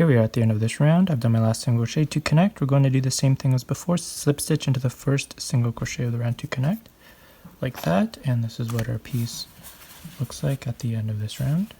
Here we are at the end of this round. I've done my last single crochet. To connect, we're going to do the same thing as before. Slip stitch into the first single crochet of the round to connect, like that. And this is what our piece looks like at the end of this round.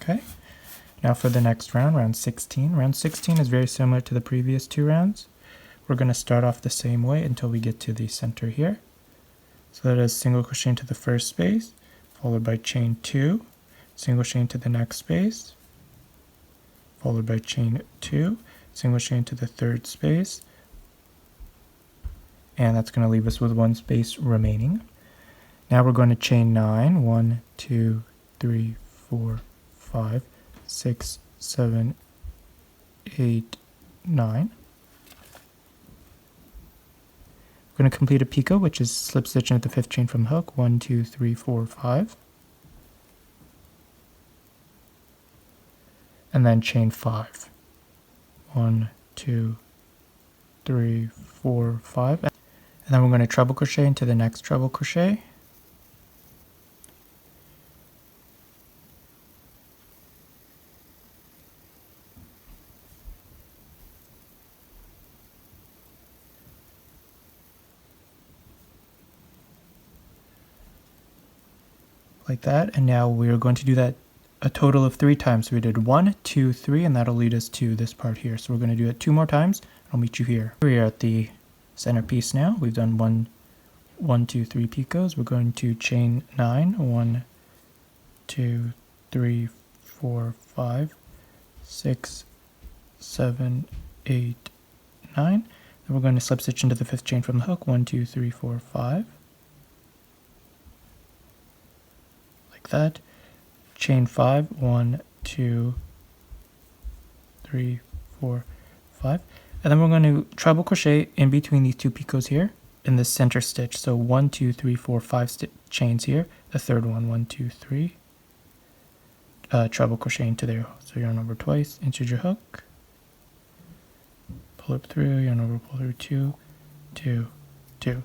Okay, now for the next round, round 16. Round 16 is very similar to the previous two rounds. We're going to start off the same way until we get to the center here. So that is single crochet into the first space, followed by chain 2, single crochet into the next space, followed by chain 2, single crochet into the third space, and that's going to leave us with one space remaining. Now we're going to chain 9, 1, 2, 3, 4, 5, 6, 7, 8, 9. We're going to complete a picot, which is slip stitch into the 5th chain from the hook, 1, 2, 3, 4, 5. And then chain 5. 1, 2, 3, 4, 5. And then we're going to treble crochet into the next treble crochet. Like that, and now we're going to do that a total of 3 times. So we did 1, 2, 3, and that'll lead us to this part here. So we're going to do it 2 more times. I'll meet you here. We are at the center piece now. We've done 1, 2, 3 picots. We're going to chain 9, 1, 2, 3, 4, 5, 6, 7, 8, 9. Then we're going to slip stitch into the 5th chain from the hook, 1, 2, 3, 4, 5. That, chain 5, 1, 2, 3, 4, 5, and then we're going to treble crochet in between these 2 picots here in the center stitch. So 1, 2, 3, 4, 5 chains here. The third one, 1, 2, 3, treble crochet into there. So yarn over twice, insert your hook, pull up through, yarn over, pull through, 2, 2, 2, and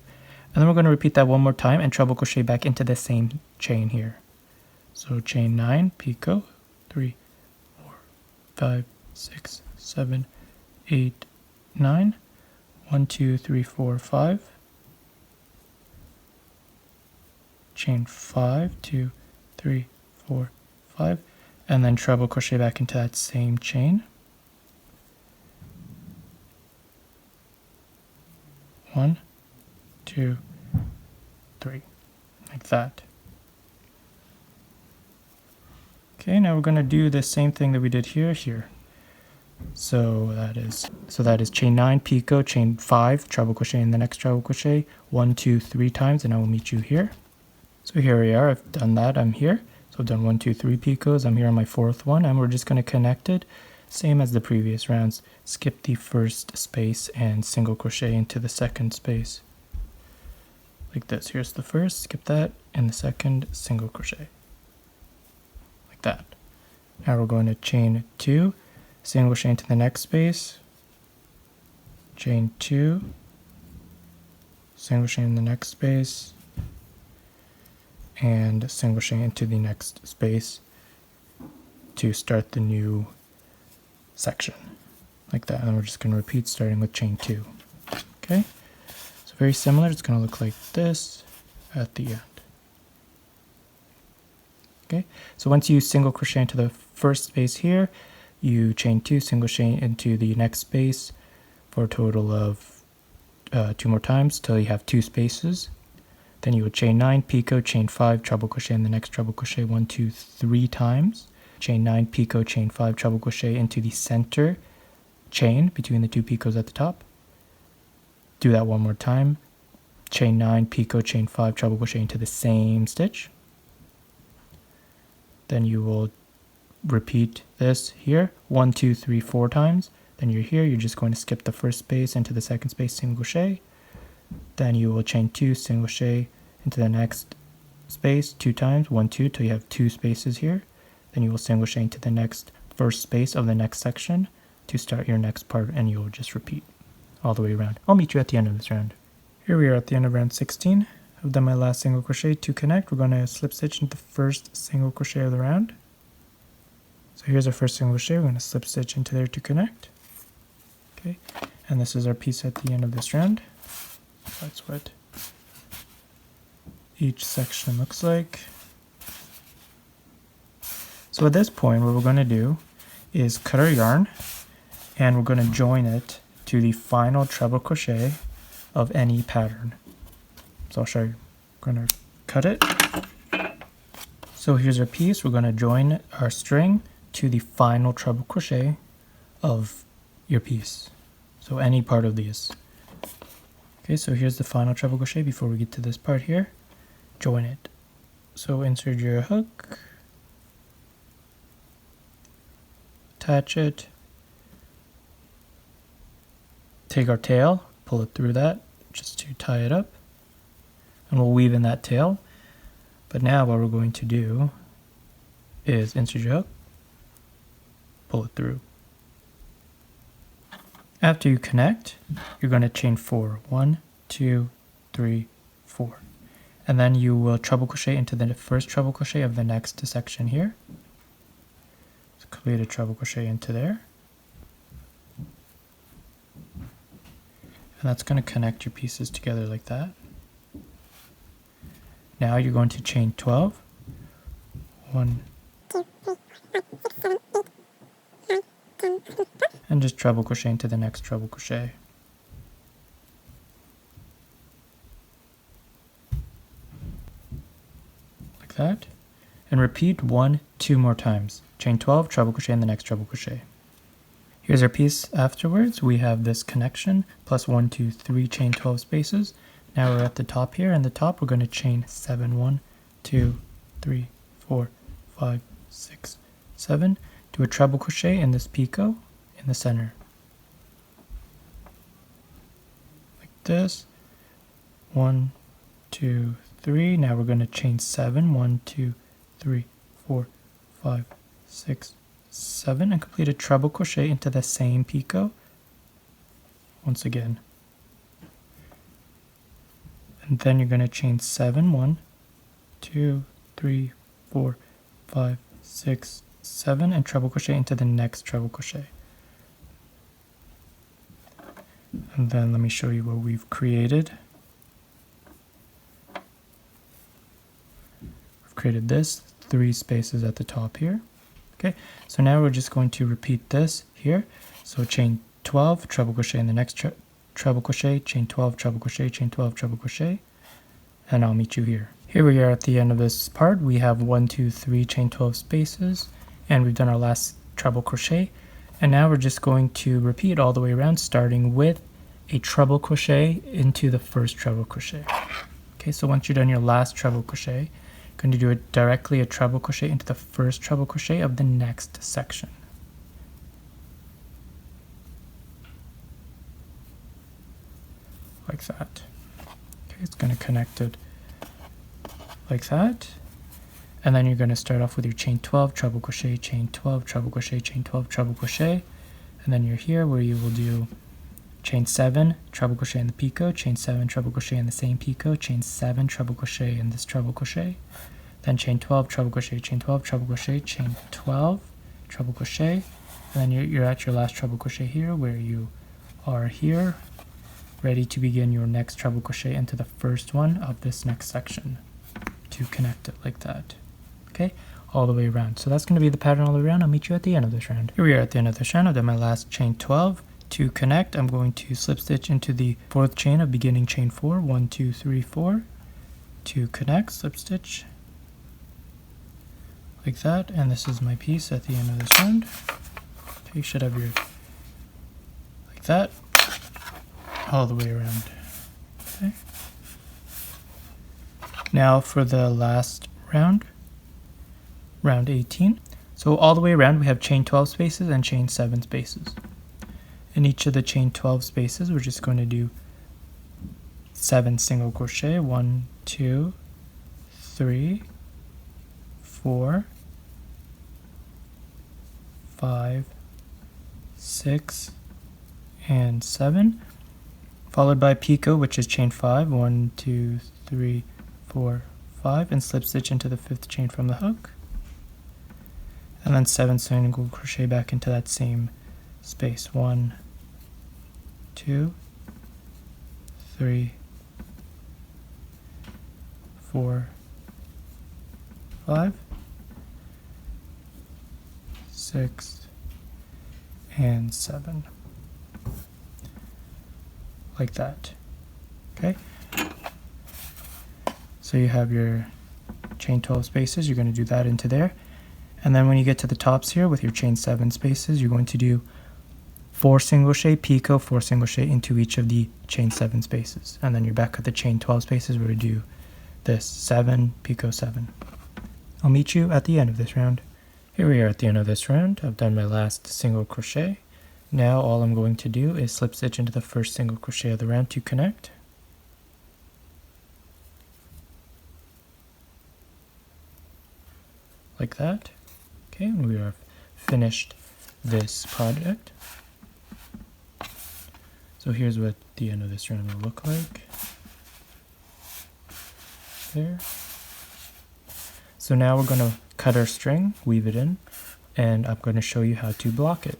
then we're going to repeat that one more time and treble crochet back into the same chain here. So chain 9, picot, 3, 4, 5, 6, 7, 8, 9, 1, 2, 3, 4, 5, chain 5, 2, 3, 4, 5, and then treble crochet back into that same chain. 1, 2, 3, like that. Okay, now we're going to do the same thing that we did here. So that is chain 9, picot, chain 5, treble crochet in the next treble crochet, 1, 2, 3 times, and I will meet you here. So here we are, I've done that, I'm here. So I've done 1, 2, 3 picots, I'm here on my 4th one, and we're just going to connect it, same as the previous rounds. Skip the first space and single crochet into the second space. Like this, here's the first, skip that, and the second, single crochet. That. Now we're going to chain 2, single crochet into the next space, chain 2, single crochet in the next space, and single crochet into the next space to start the new section, like that. And we're just going to repeat starting with chain 2. Okay, so very similar. It's going to look like this at the end. Okay, so once you single crochet into the first space here, you chain 2, single crochet into the next space for a total of 2 more times till you have 2 spaces. Then you would chain 9, picot, chain 5, treble crochet in the next treble crochet 1, 2, 3 times. Chain 9, picot, chain 5, treble crochet into the center chain between the 2 picots at the top. Do that one more time. Chain 9, picot, chain 5, treble crochet into the same stitch. Then you will repeat this here 1, 2, 3, 4 times. Then you're here, you're just going to skip the first space into the second space, single crochet. Then you will chain 2, single crochet into the next space 2 times, 1, 2, till you have 2 spaces here. Then you will single crochet into the next first space of the next section to start your next part, and you will just repeat all the way around. I'll meet you at the end of this round. Here we are at the end of round 16. I've done my last single crochet. To connect, we're going to slip stitch into the first single crochet of the round. So here's our first single crochet. We're going to slip stitch into there to connect. Okay, and this is our piece at the end of this round. That's what each section looks like. So at this point, what we're going to do is cut our yarn, and we're going to join it to the final treble crochet of any pattern. So I'll show you. I'm going to cut it. So here's our piece. We're going to join our string to the final treble crochet of your piece. So any part of these. Okay, so here's the final treble crochet before we get to this part here. Join it. So insert your hook, attach it, take our tail, pull it through that just to tie it up, and we'll weave in that tail. But now what we're going to do is insert your hook, pull it through. After you connect, you're going to chain 4. 1, 2, 3, 4. And then you will treble crochet into the first treble crochet of the next section here. So complete a treble crochet into there. And that's going to connect your pieces together like that. Now you're going to chain 12. 1, 2, 3, 4, 5, 6, 7, 8, 9, 10, 11. And just treble crochet into the next treble crochet. Like that. And repeat 1, 2 more times. Chain 12, treble crochet in the next treble crochet. Here's our piece afterwards. We have this connection plus 1, 2, 3 chain 12 spaces. Now we're at the top here, and the top we're going to chain 7. 1, 2, 3, 4, 5, 6, 7. Do a treble crochet in this picot in the center. Like this. 1, 2, 3. Now we're going to chain 7. 1, 2, 3, 4, 5, 6, 7. And complete a treble crochet into the same picot once again. And then you're going to chain 7. 1, 2, 3, 4, 5, 6, 7, and treble crochet into the next treble crochet. And then let me show you what we've created. We've created this 3 spaces at the top here. Okay, so now we're just going to repeat this here. So chain 12, treble crochet in the next treble crochet, chain 12, treble crochet, chain 12, treble crochet, and I'll meet you here. Here we are at the end of this part. We have 1, 2, 3 chain 12 spaces, and we've done our last treble crochet. And now we're just going to repeat all the way around, starting with a treble crochet into the first treble crochet. Okay, so once you've done your last treble crochet, you're going to do it directly a treble crochet into the first treble crochet of the next section. Like that. Okay, it's going to connect it like that. And then you're going to start off with your chain 12, treble crochet, chain 12, treble crochet, chain 12, treble crochet. And then you're here where you will do chain 7, treble crochet in the picot, chain 7, treble crochet in the same picot, chain 7, treble crochet in this treble crochet. Then chain 12, treble crochet, chain 12, treble crochet, chain 12, treble crochet. And then you're at your last treble crochet here where you are here, ready to begin your next treble crochet into the first one of this next section to connect it like that. Okay, all the way around. So that's going to be the pattern all the way around. I'll meet you at the end of this round. Here we are at the end of this round. I've done my last chain 12. To connect, I'm going to slip stitch into the 4th chain of beginning chain 4. 1, 2, 3, 4. To connect, slip stitch like that. And this is my piece at the end of this round. Okay, you should have your like that all the way around. Okay. Now for the last round, round 18. So all the way around we have chain 12 spaces and chain 7 spaces. In each of the chain 12 spaces, we're just going to do 7 single crochet. 1, 2, 3, 4, 5, 6, and 7. followed by picot, which is chain 5, 1, 2, 3, 4, 5, and slip stitch into the 5th chain from the hook, and then 7 single crochet back into that same space. 1, 2, 3, 4, 5, 6, and 7, like that. Okay, so you have your chain 12 spaces. You're going to do that into there, and then when you get to the tops here with your chain 7 spaces, you're going to do 4 single crochet, picot, 4 single crochet into each of the chain 7 spaces, and then you're back at the chain 12 spaces. We're going to do this 7, picot, 7. I'll meet you at the end of this round. Here we are at the end of this round. I've done my last single crochet. Now all I'm going to do is slip stitch into the first single crochet of the round to connect. Like that. Okay, and we are finished this project. So here's what the end of this round will look like. There. So now we're going to cut our string, weave it in, and I'm going to show you how to block it.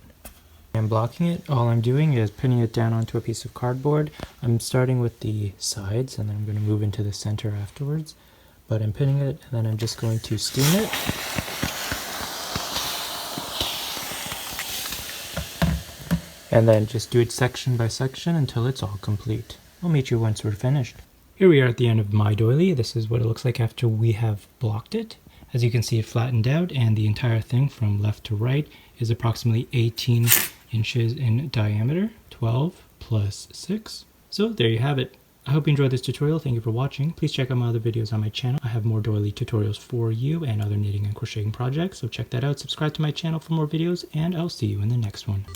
I'm blocking it. All I'm doing is pinning it down onto a piece of cardboard. I'm starting with the sides, and then I'm going to move into the center afterwards. But I'm pinning it, and then I'm just going to steam it. And then just do it section by section until it's all complete. I'll meet you once we're finished. Here we are at the end of my doily. This is what it looks like after we have blocked it. As you can see, it flattened out, and the entire thing from left to right is approximately 18 inches in diameter, 12 plus 6. So there you have it. I hope you enjoyed this tutorial. Thank you for watching. Please check out my other videos on my channel. I have more doily tutorials for you and other knitting and crocheting projects, so check that out. Subscribe to my channel for more videos, and I'll see you in the next one.